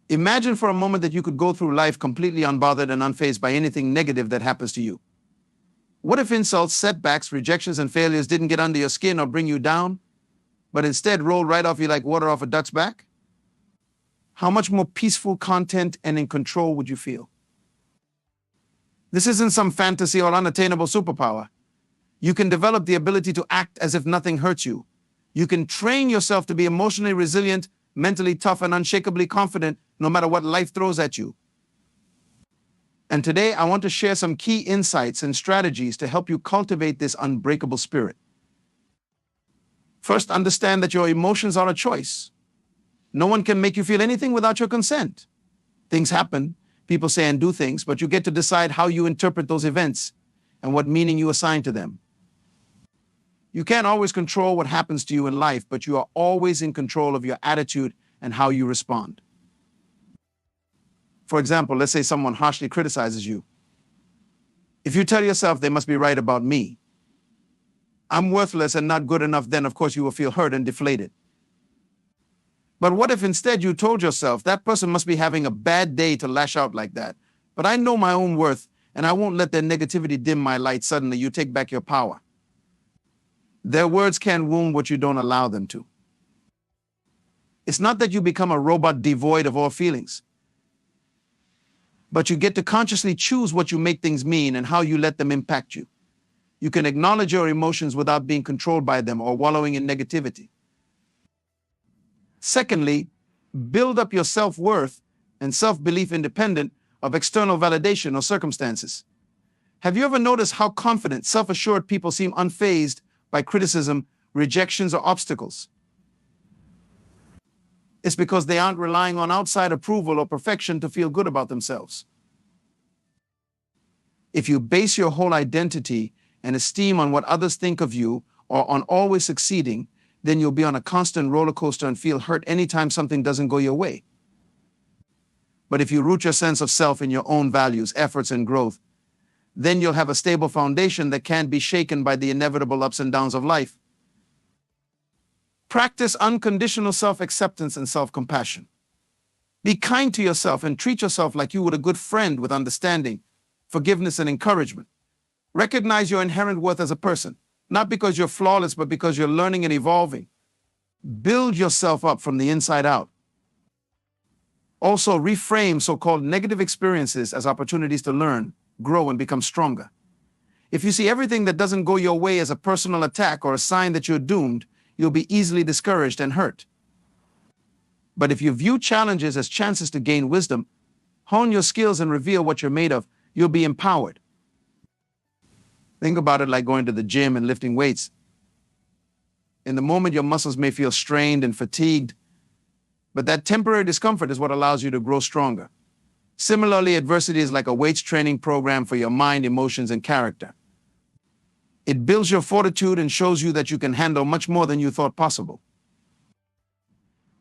Imagine for a moment that you could go through life completely unbothered and unfazed by anything negative that happens to you. What if insults, setbacks, rejections, and failures didn't get under your skin or bring you down, but instead rolled right off you like water off a duck's back? How much more peaceful, content, and in control would you feel? This isn't some fantasy or unattainable superpower. You can develop the ability to act as if nothing hurts you. You can train yourself to be emotionally resilient, mentally tough, and unshakably confident no matter what life throws at you. And today, I want to share some key insights and strategies to help you cultivate this unbreakable spirit. First, understand that your emotions are a choice. No one can make you feel anything without your consent. Things happen, people say and do things, but you get to decide how you interpret those events and what meaning you assign to them. You can't always control what happens to you in life, but you are always in control of your attitude and how you respond. For example, let's say someone harshly criticizes you. If you tell yourself they must be right about me, I'm worthless and not good enough, then of course you will feel hurt and deflated. But what if instead you told yourself that person must be having a bad day to lash out like that, but I know my own worth and I won't let their negativity dim my light? Suddenly you take back your power. Their words can wound what you don't allow them to. It's not that you become a robot devoid of all feelings, but you get to consciously choose what you make things mean and how you let them impact you. You can acknowledge your emotions without being controlled by them or wallowing in negativity. Secondly, build up your self-worth and self-belief independent of external validation or circumstances. Have you ever noticed how confident, self-assured people seem unfazed by criticism, rejections, or obstacles? It's because they aren't relying on outside approval or perfection to feel good about themselves. If you base your whole identity and esteem on what others think of you or on always succeeding, then you'll be on a constant roller coaster and feel hurt anytime something doesn't go your way. But if you root your sense of self in your own values, efforts, and growth, then you'll have a stable foundation that can't be shaken by the inevitable ups and downs of life. Practice unconditional self-acceptance and self-compassion. Be kind to yourself and treat yourself like you would a good friend with understanding, forgiveness, and encouragement. Recognize your inherent worth as a person, not because you're flawless, but because you're learning and evolving. Build yourself up from the inside out. Also, reframe so-called negative experiences as opportunities to learn, grow, and become stronger. If you see everything that doesn't go your way as a personal attack or a sign that you're doomed, you'll be easily discouraged and hurt. But if you view challenges as chances to gain wisdom, hone your skills, and reveal what you're made of, you'll be empowered. Think about it like going to the gym and lifting weights. In the moment, your muscles may feel strained and fatigued, but that temporary discomfort is what allows you to grow stronger. Similarly, adversity is like a weights training program for your mind, emotions, and character. It builds your fortitude and shows you that you can handle much more than you thought possible.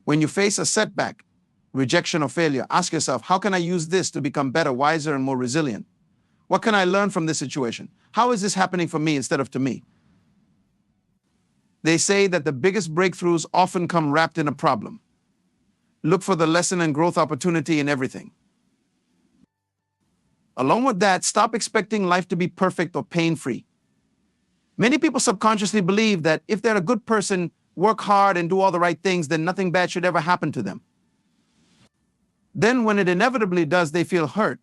When you face a setback, rejection, or failure, ask yourself, how can I use this to become better, wiser, and more resilient? What can I learn from this situation? How is this happening for me instead of to me? They say that the biggest breakthroughs often come wrapped in a problem. Look for the lesson and growth opportunity in everything. Along with that, stop expecting life to be perfect or pain-free. Many people subconsciously believe that if they're a good person, work hard, and do all the right things, then nothing bad should ever happen to them. Then when it inevitably does, they feel hurt,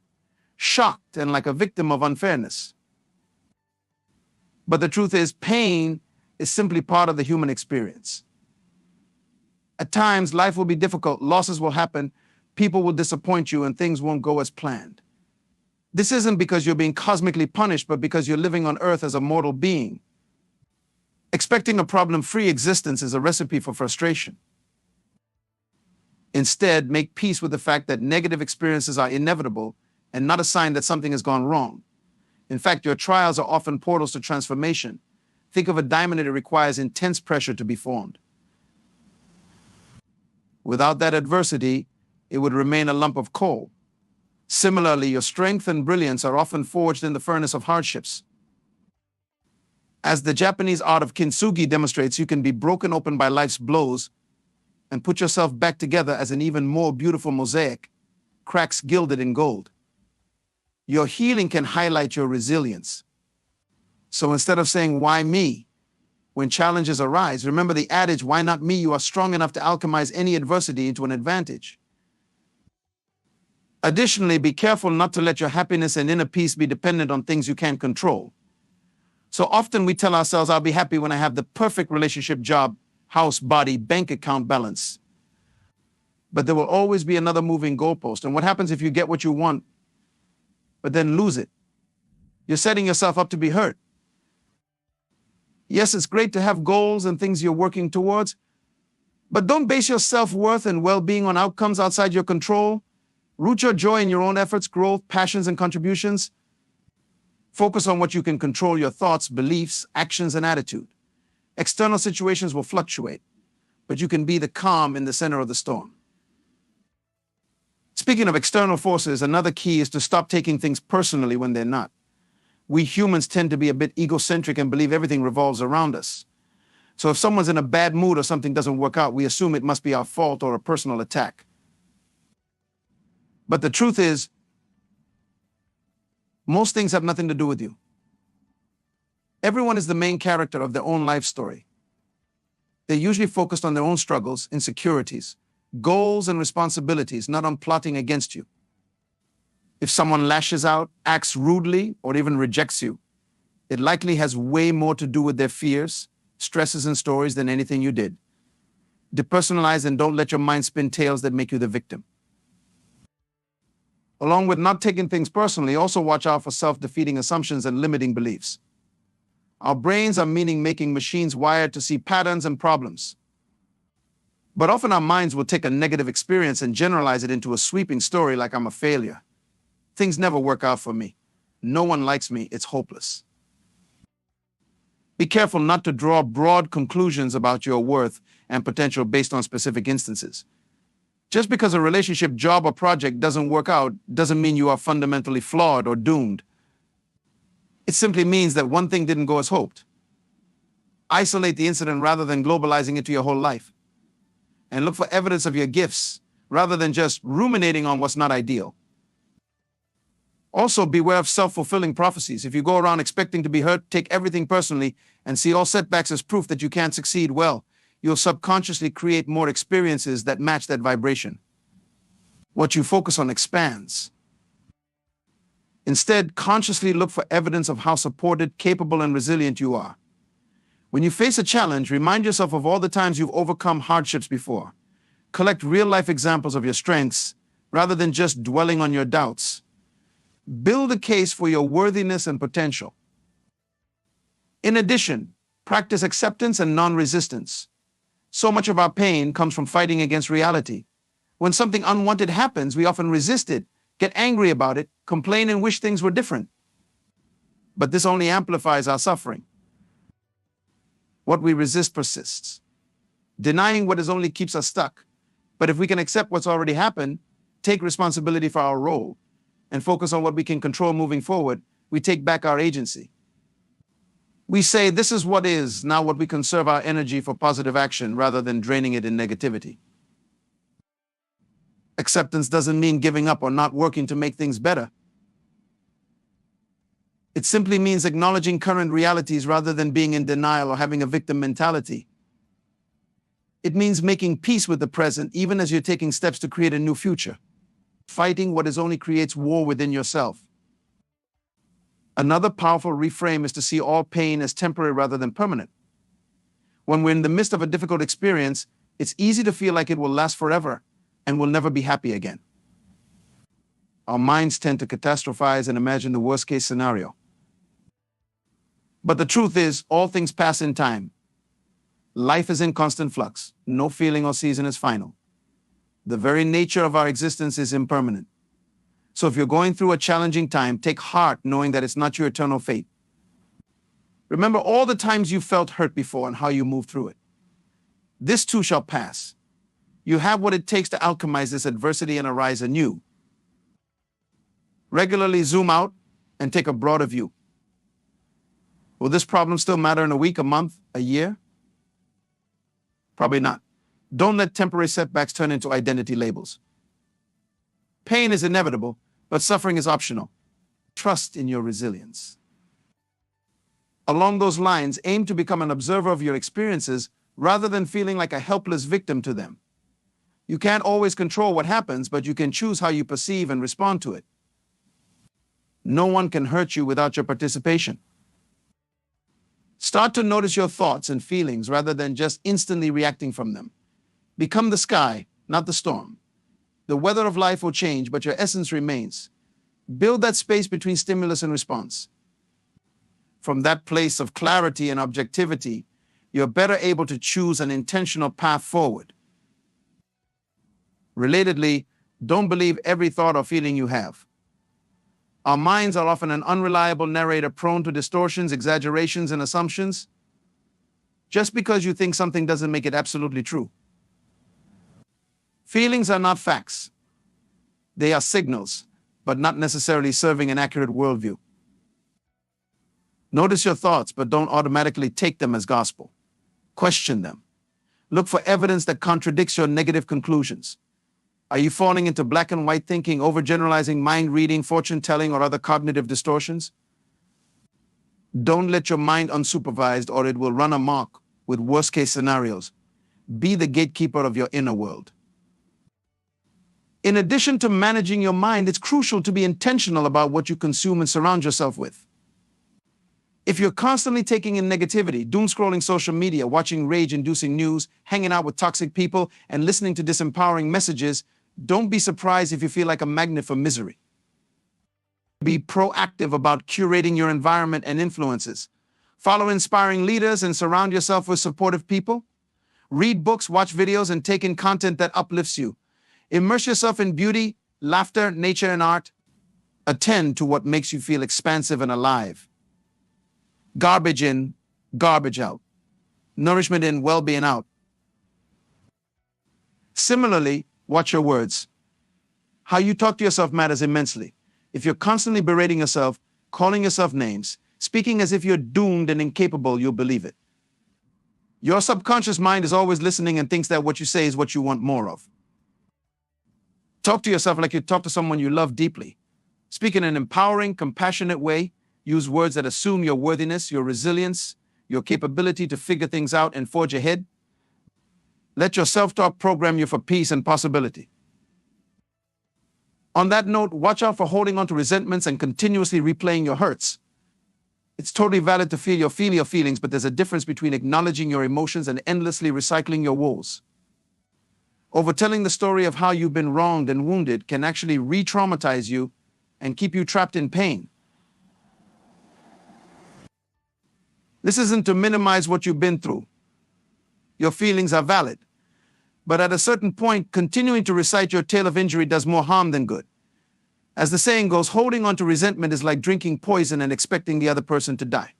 shocked, and like a victim of unfairness. But the truth is, pain is simply part of the human experience. At times, life will be difficult, losses will happen, people will disappoint you, and things won't go as planned. This isn't because you're being cosmically punished, but because you're living on earth as a mortal being. Expecting a problem-free existence is a recipe for frustration. Instead, make peace with the fact that negative experiences are inevitable and not a sign that something has gone wrong. In fact, your trials are often portals to transformation. Think of a diamond that requires intense pressure to be formed. Without that adversity, it would remain a lump of coal. Similarly, your strength and brilliance are often forged in the furnace of hardships. As the Japanese art of kintsugi demonstrates, you can be broken open by life's blows and put yourself back together as an even more beautiful mosaic. cracks gilded in gold. Your healing can highlight your resilience. So instead of saying, "Why me?" when challenges arise, remember the adage, "Why not me?" You are strong enough to alchemize any adversity into an advantage. Additionally, be careful not to let your happiness and inner peace be dependent on things you can't control. So often we tell ourselves, "I'll be happy when I have the perfect relationship, job, house, body, bank account balance." But there will always be another moving goalpost. And what happens if you get what you want, but then lose it? You're setting yourself up to be hurt. Yes, it's great to have goals and things you're working towards, but don't base your self-worth and well-being on outcomes outside your control. Root your joy in your own efforts, growth, passions, and contributions. Focus on what you can control: your thoughts, beliefs, actions, and attitude. External situations will fluctuate, but you can be the calm in the center of the storm. Speaking of external forces, another key is to stop taking things personally when they're not. We humans tend to be a bit egocentric and believe everything revolves around us. So if someone's in a bad mood or something doesn't work out, we assume it must be our fault or a personal attack. But the truth is, most things have nothing to do with you. Everyone is the main character of their own life story. They're usually focused on their own struggles, insecurities, goals, and responsibilities, not on plotting against you. If someone lashes out, acts rudely, or even rejects you, it likely has way more to do with their fears, stresses, and stories than anything you did. Depersonalize and don't let your mind spin tales that make you the victim. Along with not taking things personally, also watch out for self-defeating assumptions and limiting beliefs. Our brains are meaning-making machines wired to see patterns and problems. But often our minds will take a negative experience and generalize it into a sweeping story like, "I'm a failure. Things never work out for me. No one likes me. It's hopeless." Be careful not to draw broad conclusions about your worth and potential based on specific instances. Just because a relationship, job, or project doesn't work out doesn't mean you are fundamentally flawed or doomed. It simply means that one thing didn't go as hoped. Isolate the incident rather than globalizing it to your whole life. And look for evidence of your gifts rather than just ruminating on what's not ideal. Also, beware of self-fulfilling prophecies. If you go around expecting to be hurt, take everything personally, and see all setbacks as proof that you can't succeed, well, you'll subconsciously create more experiences that match that vibration. What you focus on expands. Instead, consciously look for evidence of how supported, capable, and resilient you are. When you face a challenge, remind yourself of all the times you've overcome hardships before. Collect real-life examples of your strengths rather than just dwelling on your doubts. Build a case for your worthiness and potential. In addition, practice acceptance and non-resistance. So much of our pain comes from fighting against reality. When something unwanted happens, we often resist it, get angry about it, complain, and wish things were different. But this only amplifies our suffering. What we resist persists. Denying what is only keeps us stuck. But if we can accept what's already happened, take responsibility for our role, and focus on what we can control moving forward, we take back our agency. We say, "This is what is," now what we conserve our energy for positive action rather than draining it in negativity. Acceptance doesn't mean giving up or not working to make things better. It simply means acknowledging current realities rather than being in denial or having a victim mentality. It means making peace with the present even as you're taking steps to create a new future. Fighting what is only creates war within yourself. Another powerful reframe is to see all pain as temporary rather than permanent. When we're in the midst of a difficult experience, it's easy to feel like it will last forever and we'll never be happy again. Our minds tend to catastrophize and imagine the worst-case scenario. But the truth is, all things pass in time. Life is in constant flux. No feeling or season is final. The very nature of our existence is impermanent. So if you're going through a challenging time, take heart knowing that it's not your eternal fate. Remember all the times you felt hurt before and how you moved through it. This too shall pass. You have what it takes to alchemize this adversity and arise anew. Regularly zoom out and take a broader view. Will this problem still matter in a week, a month, a year? Probably not. Don't let temporary setbacks turn into identity labels. Pain is inevitable, but suffering is optional. Trust in your resilience. Along those lines, aim to become an observer of your experiences rather than feeling like a helpless victim to them. You can't always control what happens, but you can choose how you perceive and respond to it. No one can hurt you without your participation. Start to notice your thoughts and feelings rather than just instantly reacting from them. Become the sky, not the storm. The weather of life will change, but your essence remains. Build that space between stimulus and response. From that place of clarity and objectivity, you're better able to choose an intentional path forward. Relatedly, don't believe every thought or feeling you have. Our minds are often an unreliable narrator prone to distortions, exaggerations, and assumptions. Just because you think something doesn't make it absolutely true. Feelings are not facts. They are signals, but not necessarily serving an accurate worldview. Notice your thoughts, but don't automatically take them as gospel. Question them. Look for evidence that contradicts your negative conclusions. Are you falling into black and white thinking, overgeneralizing, mind reading, fortune telling, or other cognitive distortions? Don't let your mind unsupervised or it will run amok with worst case scenarios. Be the gatekeeper of your inner world. In addition to managing your mind, it's crucial to be intentional about what you consume and surround yourself with. If you're constantly taking in negativity, doom scrolling social media, watching rage-inducing news, hanging out with toxic people, and listening to disempowering messages, don't be surprised if you feel like a magnet for misery. Be proactive about curating your environment and influences. Follow inspiring leaders and surround yourself with supportive people. Read books, watch videos, and take in content that uplifts you. Immerse yourself in beauty, laughter, nature, and art. Attend to what makes you feel expansive and alive. Garbage in, garbage out. Nourishment in, well-being out. Similarly, watch your words. How you talk to yourself matters immensely. If you're constantly berating yourself, calling yourself names, speaking as if you're doomed and incapable, you'll believe it. Your subconscious mind is always listening and thinks that what you say is what you want more of. Talk to yourself like you talk to someone you love deeply. Speak in an empowering, compassionate way. Use words that assume your worthiness, your resilience, your capability to figure things out and forge ahead. Let your self-talk program you for peace and possibility. On that note, watch out for holding on to resentments and continuously replaying your hurts. It's totally valid to feel your feelings, but there's a difference between acknowledging your emotions and endlessly recycling your woes. Overtelling the story of how you've been wronged and wounded can actually re-traumatize you and keep you trapped in pain. This isn't to minimize what you've been through. Your feelings are valid. But at a certain point, continuing to recite your tale of injury does more harm than good. As the saying goes, holding on to resentment is like drinking poison and expecting the other person to die.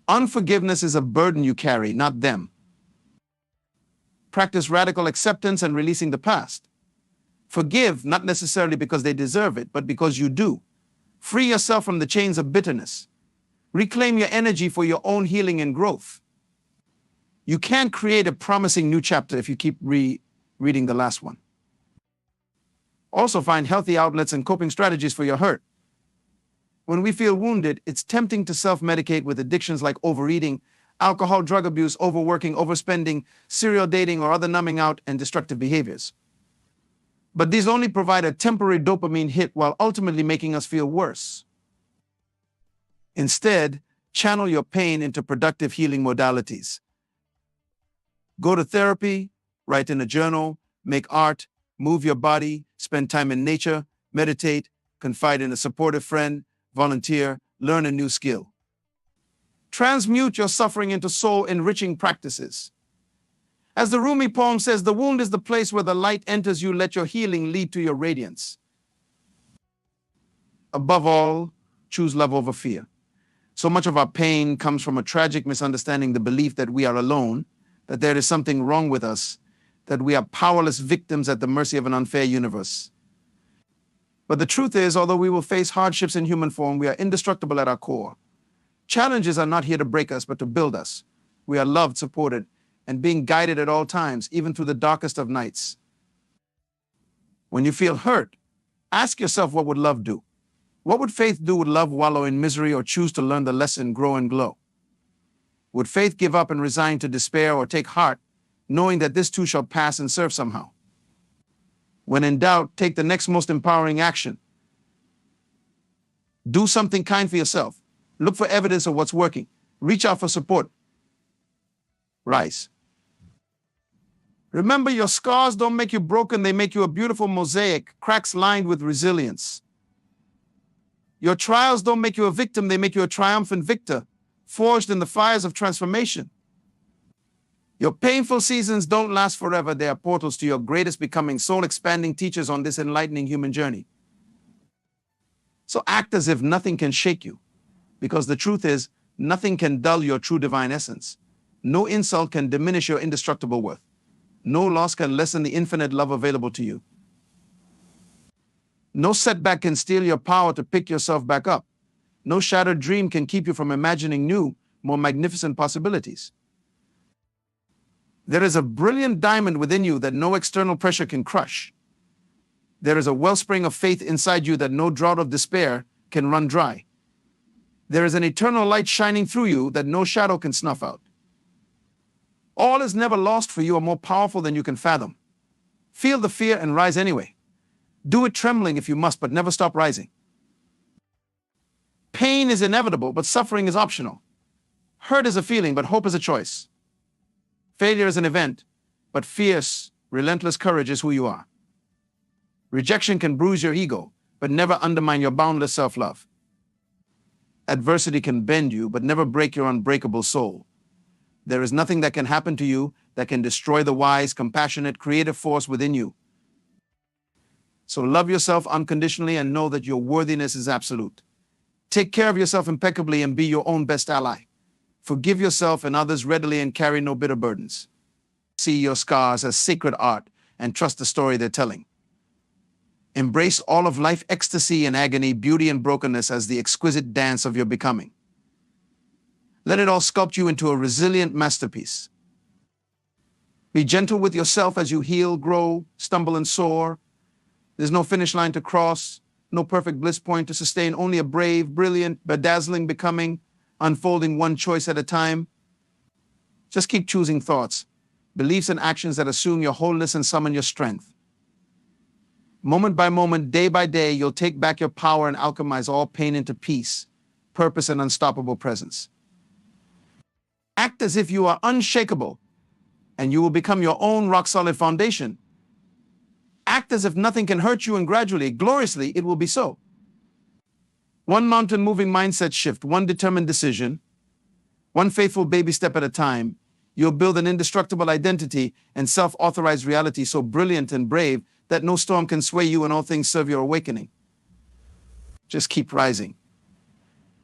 Unforgiveness is a burden you carry, not them. Practice radical acceptance and releasing the past. Forgive, not necessarily because they deserve it, but because you do. Free yourself from the chains of bitterness. Reclaim your energy for your own healing and growth. You can't create a promising new chapter if you keep rereading the last one. Also, find healthy outlets and coping strategies for your hurt. When we feel wounded, it's tempting to self-medicate with addictions like overeating, alcohol, drug abuse, overworking, overspending, serial dating, or other numbing out and destructive behaviors. But these only provide a temporary dopamine hit while ultimately making us feel worse. Instead, channel your pain into productive healing modalities. Go to therapy, write in a journal, make art, move your body, spend time in nature, meditate, confide in a supportive friend, volunteer, learn a new skill. Transmute your suffering into soul-enriching practices. As the Rumi poem says, the wound is the place where the light enters you. Let your healing lead to your radiance. Above all, choose love over fear. So much of our pain comes from a tragic misunderstanding, the belief that we are alone, that there is something wrong with us, that we are powerless victims at the mercy of an unfair universe. But the truth is, although we will face hardships in human form, we are indestructible at our core. Challenges are not here to break us, but to build us. We are loved, supported, and being guided at all times, even through the darkest of nights. When you feel hurt, ask yourself, what would love do? What would faith do? Would love wallow in misery or choose to learn the lesson, grow and glow? Would faith give up and resign to despair or take heart, knowing that this too shall pass and serve somehow? When in doubt, take the next most empowering action. Do something kind for yourself. Look for evidence of what's working. Reach out for support. Rise. Remember, your scars don't make you broken, they make you a beautiful mosaic, cracks lined with resilience. Your trials don't make you a victim, they make you a triumphant victor, forged in the fires of transformation. Your painful seasons don't last forever, they are portals to your greatest becoming, soul-expanding teachers on this enlightening human journey. So act as if nothing can shake you, because the truth is, nothing can dull your true divine essence. No insult can diminish your indestructible worth. No loss can lessen the infinite love available to you. No setback can steal your power to pick yourself back up. No shattered dream can keep you from imagining new, more magnificent possibilities. There is a brilliant diamond within you that no external pressure can crush. There is a wellspring of faith inside you that no drought of despair can run dry. There is an eternal light shining through you that no shadow can snuff out. All is never lost, for you are more powerful than you can fathom. Feel the fear and rise anyway. Do it trembling if you must, but never stop rising. Pain is inevitable, but suffering is optional. Hurt is a feeling, but hope is a choice. Failure is an event, but fierce, relentless courage is who you are. Rejection can bruise your ego, but never undermine your boundless self-love. Adversity can bend you, but never break your unbreakable soul. There is nothing that can happen to you that can destroy the wise, compassionate, creative force within you. So love yourself unconditionally and know that your worthiness is absolute. Take care of yourself impeccably and be your own best ally. Forgive yourself and others readily and carry no bitter burdens. See your scars as sacred art and trust the story they're telling. Embrace all of life, ecstasy and agony, beauty and brokenness as the exquisite dance of your becoming. Let it all sculpt you into a resilient masterpiece. Be gentle with yourself as you heal, grow, stumble, and soar. There's no finish line to cross, no perfect bliss point to sustain, only a brave, brilliant, bedazzling becoming, unfolding one choice at a time. Just keep choosing thoughts, beliefs, and actions that assume your wholeness and summon your strength. Moment by moment, day by day, you'll take back your power and alchemize all pain into peace, purpose, and unstoppable presence. Act as if you are unshakable, and you will become your own rock-solid foundation. Act as if nothing can hurt you, and gradually, gloriously, it will be so. One mountain-moving mindset shift, one determined decision, one faithful baby step at a time, you'll build an indestructible identity and self-authorized reality so brilliant and brave that no storm can sway you and all things serve your awakening. Just keep rising.